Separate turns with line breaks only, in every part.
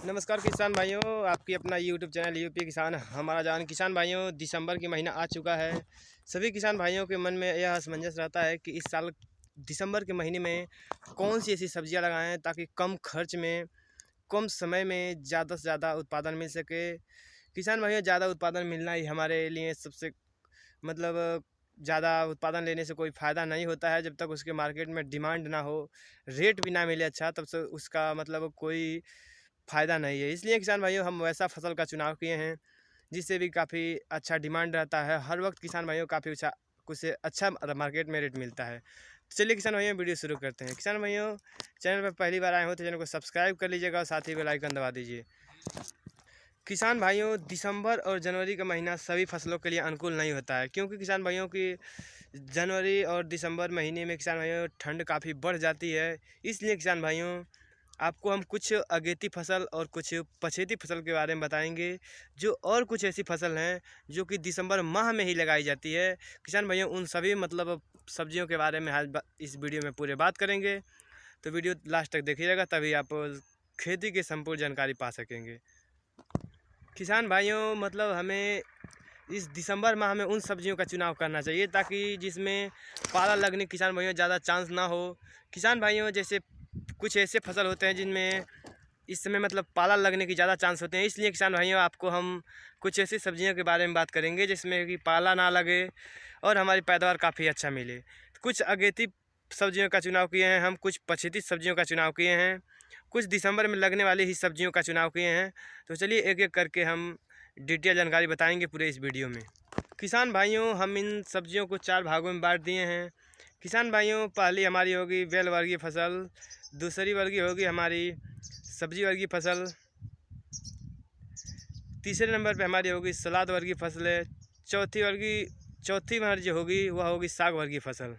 नमस्कार किसान भाइयों, आपकी अपना यूट्यूब चैनल यूपी किसान हमारा जान। किसान भाइयों, दिसंबर की महीना आ चुका है। सभी किसान भाइयों के मन में यह असमंजस रहता है कि इस साल दिसंबर के महीने में कौन सी ऐसी सब्जियां लगाएं ताकि कम खर्च में कम समय में ज़्यादा से ज़्यादा उत्पादन मिल सके। किसान भाइयों, ज़्यादा उत्पादन मिलना ही हमारे लिए सबसे मतलब ज़्यादा उत्पादन लेने से कोई फ़ायदा नहीं होता है जब तक उसके मार्केट में डिमांड ना हो, रेट भी ना मिले अच्छा, तब से उसका मतलब कोई फ़ायदा नहीं है। इसलिए किसान भाइयों, हम वैसा फसल का चुनाव किए हैं जिससे भी काफ़ी अच्छा डिमांड रहता है। हर वक्त किसान भाइयों काफ़ी कुछ अच्छा मार्केट में रेट मिलता है। तो चलिए किसान भाइयों, वीडियो शुरू करते हैं। किसान भाइयों, चैनल पर पहली बार आए हो तो चैनल को सब्सक्राइब कर लीजिएगा और साथ ही बेल आइकन दबा दीजिए। किसान भाइयों, दिसंबर और जनवरी का महीना सभी फसलों के लिए अनुकूल नहीं होता है, क्योंकि किसान भाइयों की जनवरी और दिसंबर महीने में किसान भाइयों ठंड काफ़ी बढ़ जाती है। इसलिए किसान भाइयों, आपको हम कुछ अगेती फसल और कुछ पछेती फसल के बारे में बताएंगे, जो और कुछ ऐसी फसल हैं जो कि दिसंबर माह में ही लगाई जाती है। किसान भाइयों, उन सभी मतलब सब्जियों के बारे में आज इस वीडियो में पूरे बात करेंगे, तो वीडियो लास्ट तक देखिएगा, तभी आप खेती की संपूर्ण जानकारी पा सकेंगे। किसान भाइयों, मतलब हमें इस दिसंबर माह में उन सब्जियों का चुनाव करना चाहिए ताकि जिसमें पाला लगने किसान भाइयों ज़्यादा चांस ना हो। किसान भाइयों, जैसे कुछ ऐसे फसल होते हैं जिनमें इस समय मतलब पाला लगने की ज़्यादा चांस होते हैं। इसलिए किसान भाइयों, आपको हम कुछ ऐसी सब्जियों के बारे में बात करेंगे जिसमें कि पाला ना लगे और हमारी पैदावार काफ़ी अच्छा मिले। कुछ अगेती सब्जियों का चुनाव किए हैं हम, कुछ पछेती सब्जियों का चुनाव किए हैं, कुछ दिसंबर में लगने वाली ही सब्जियों का चुनाव किए हैं। तो चलिए एक एक करके हम डिटेल जानकारी बताएंगे पूरे इस वीडियो में। किसान भाइयों, हम इन सब्जियों को 4 भागों में बांट दिए हैं। किसान भाइयों, पहली हमारी होगी बेल वर्गीय फसल, दूसरी वर्गीय होगी हमारी सब्जी वर्गीय फसल, तीसरे नंबर पे हमारी होगी सलाद वर्गीय फसलें, चौथी हमारी जो होगी वह होगी साग वर्गीय फसल।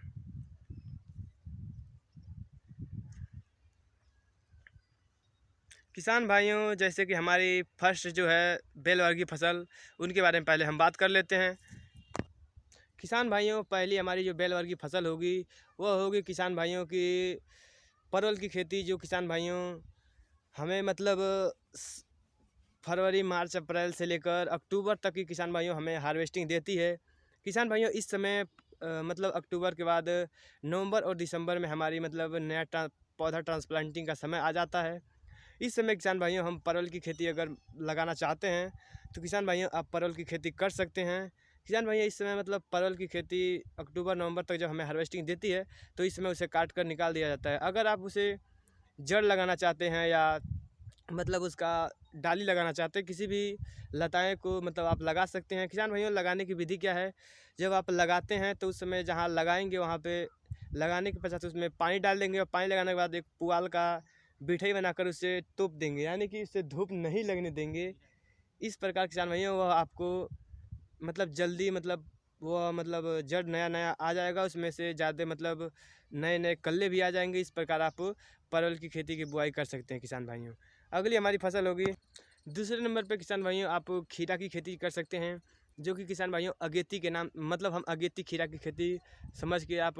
किसान भाइयों, जैसे कि हमारी फर्स्ट जो है बेल वर्गीय फसल, उनके बारे में पहले हम बात कर लेते हैं। किसान भाइयों, पहली हमारी जो बेल वर्गीय फसल होगी वह होगी किसान भाइयों की परवल की खेती, जो किसान भाइयों हमें मतलब फरवरी मार्च अप्रैल से लेकर अक्टूबर तक की किसान भाइयों हमें हार्वेस्टिंग देती है। किसान भाइयों, इस समय मतलब अक्टूबर के बाद नवंबर और दिसंबर में हमारी मतलब नया पौधा ट्रांसप्लांटिंग का समय आ जाता है। इस समय किसान भाइयों, हम परवल की खेती अगर लगाना चाहते हैं तो किसान भाइयों आप परवल की खेती कर सकते हैं। किसान भाइयों, इस समय मतलब परवल की खेती अक्टूबर नवंबर तक जब हमें हार्वेस्टिंग देती है तो इस समय उसे काट कर निकाल दिया जाता है। अगर आप उसे जड़ लगाना चाहते हैं या मतलब उसका डाली लगाना चाहते हैं, किसी भी लताएं को मतलब आप लगा सकते हैं। किसान भाइयों, लगाने की विधि क्या है, जब आप लगाते हैं तो उस समय जहाँ लगाएंगे वहाँ पे लगाने के पश्चात उसमें पानी डाल देंगे और पानी लगाने के बाद एक पुआल का बिठई बनाकर उसे तोप देंगे, यानी कि उससे धूप नहीं लगने देंगे। इस प्रकार किसान भाइयों वह आपको मतलब जल्दी मतलब वह मतलब जड़ नया नया आ जाएगा, उसमें से ज़्यादा मतलब नए नए कल्ले भी आ जाएंगे। इस प्रकार आप परवल की खेती की बुआई कर सकते हैं किसान भाइयों। अगली हमारी फसल होगी दूसरे नंबर पे किसान भाइयों, आप खीरा की खेती कर सकते हैं, जो कि किसान भाइयों अगेती के नाम मतलब हम अगेती खीरा की खेती समझ के आप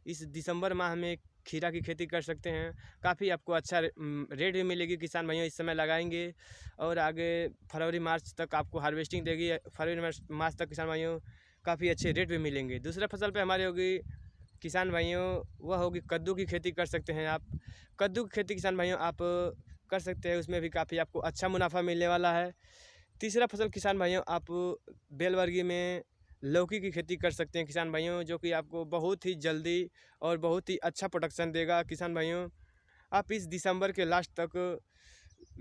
इस दिसंबर माह में खीरा की खेती कर सकते हैं। काफ़ी आपको अच्छा रेट भी मिलेगी। किसान भाइयों इस समय लगाएंगे और आगे फरवरी मार्च तक आपको हार्वेस्टिंग देगी। फरवरी मार्च तक किसान भाइयों काफ़ी अच्छे रेट भी मिलेंगे। दूसरा फसल पे हमारी होगी किसान भाइयों, वह होगी कद्दू की खेती कर सकते हैं आप। कद्दू की खेती किसान भाइयों आप कर सकते हैं, उसमें भी काफ़ी आपको अच्छा मुनाफा मिलने वाला है। तीसरा फसल किसान भाइयों, आप बेल वर्गीय में लौकी की खेती कर सकते हैं किसान भाइयों, जो कि आपको बहुत ही जल्दी और बहुत ही अच्छा प्रोडक्शन देगा। किसान भाइयों, आप इस दिसंबर के लास्ट तक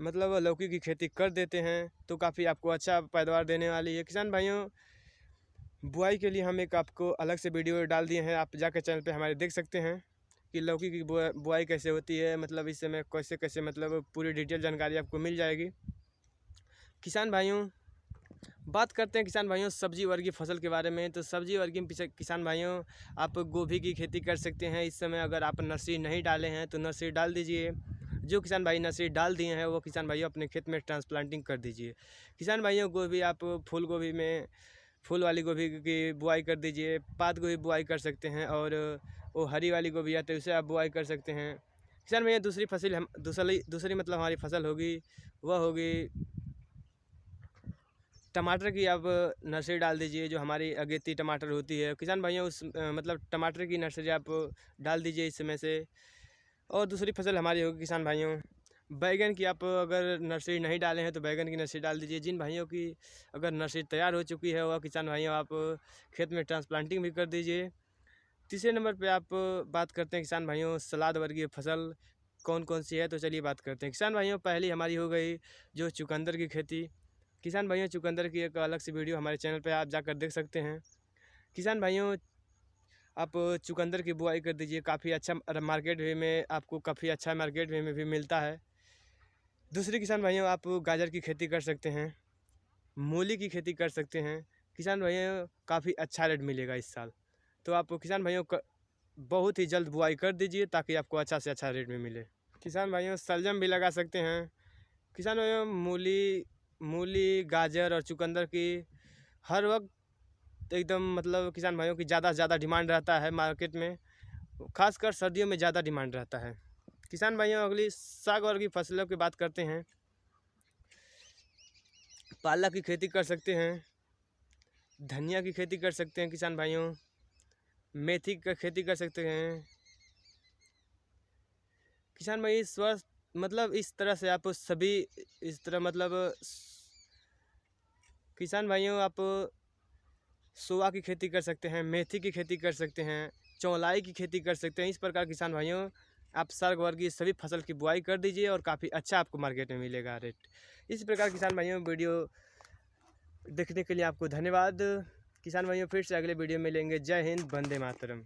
मतलब लौकी की खेती कर देते हैं तो काफ़ी आपको अच्छा पैदावार देने वाली है। किसान भाइयों, बुआई के लिए हम एक आपको अलग से वीडियो डाल दिए हैं, आप जाकर चैनल पे हमारे देख सकते हैं कि लौकी की बुआई कैसे होती है, मतलब इस समय कैसे कैसे मतलब पूरी डिटेल जानकारी आपको मिल जाएगी। किसान भाइयों, बात करते हैं किसान भाइयों सब्जी वर्गीय फसल के बारे में। तो सब्जी वर्गीय किसान भाइयों, आप गोभी की खेती कर सकते हैं। इस समय अगर आप नर्सरी नहीं डाले हैं तो नर्सरी डाल दीजिए। जो किसान भाई नर्सरी डाल दिए हैं वो किसान भाइयों अपने खेत में ट्रांसप्लांटिंग कर दीजिए। किसान भाइयों, गोभी आप फूल गोभी में फूल वाली गोभी की बुआई कर दीजिए, पात गोभी बुआई कर सकते हैं, और वो हरी वाली गोभी आती है उसे आप बुआई कर सकते हैं। किसान भैया, दूसरी मतलब हमारी फसल होगी वह होगी टमाटर की। आप नर्सरी डाल दीजिए, जो हमारी अगेती टमाटर होती है किसान भाइयों, उस मतलब टमाटर की नर्सरी आप डाल दीजिए इस समय से। और दूसरी फसल हमारी होगी किसान भाइयों बैगन की। आप अगर नर्सरी नहीं डाले हैं तो बैगन की नर्सरी डाल दीजिए। जिन भाइयों की अगर नर्सरी तैयार हो चुकी है वह किसान भाइयों आप खेत में ट्रांसप्लांटिंग भी कर दीजिए। तीसरे नंबर पे आप बात करते हैं किसान भाइयों सलाद वर्गीय फसल कौन कौन सी है, तो चलिए बात करते हैं किसान भाइयों। पहली हमारी हो गई जो चुकंदर की खेती। किसान भाइयों चुकंदर की एक अलग से वीडियो हमारे चैनल पे आप जाकर देख सकते हैं। किसान भाइयों आप चुकंदर की बुआई कर दीजिए, काफ़ी अच्छा मार्केट वे में आपको काफ़ी अच्छा मार्केट वे में भी मिलता है। दूसरी किसान भाइयों आप गाजर की खेती कर सकते हैं, मूली की खेती कर सकते हैं। किसान भाइयों काफ़ी अच्छा रेट मिलेगा इस साल, तो आप किसान भाइयों बहुत ही जल्द बुआई कर दीजिए ताकि आपको अच्छा से अच्छा रेट में मिले। किसान भाइयों शलजम भी लगा सकते हैं। किसान भाइयों मूली गाजर और चुकंदर की हर वक्त एकदम मतलब किसान भाइयों की ज़्यादा से ज़्यादा डिमांड रहता है मार्केट में, खासकर सर्दियों में ज़्यादा डिमांड रहता है। किसान भाइयों अगली साग और की फसलों की बात करते हैं। पालक की खेती कर सकते हैं, धनिया की खेती कर सकते हैं किसान भाइयों, मेथी की खेती कर सकते हैं। किसान भाई स्वस्थ मतलब इस तरह से आप सभी इस तरह मतलब किसान भाइयों आप सोआ की खेती कर सकते हैं, मेथी की खेती कर सकते हैं, चौलाई की खेती कर सकते हैं। इस प्रकार किसान भाइयों आप साग वर्गीय सभी फसल की बुआई कर दीजिए और काफ़ी अच्छा आपको मार्केट में मिलेगा रेट। इस प्रकार किसान भाइयों वीडियो देखने के लिए आपको धन्यवाद। किसान भाइयों फिर से अगले वीडियो में मिलेंगे। जय हिंद, वंदे मातरम।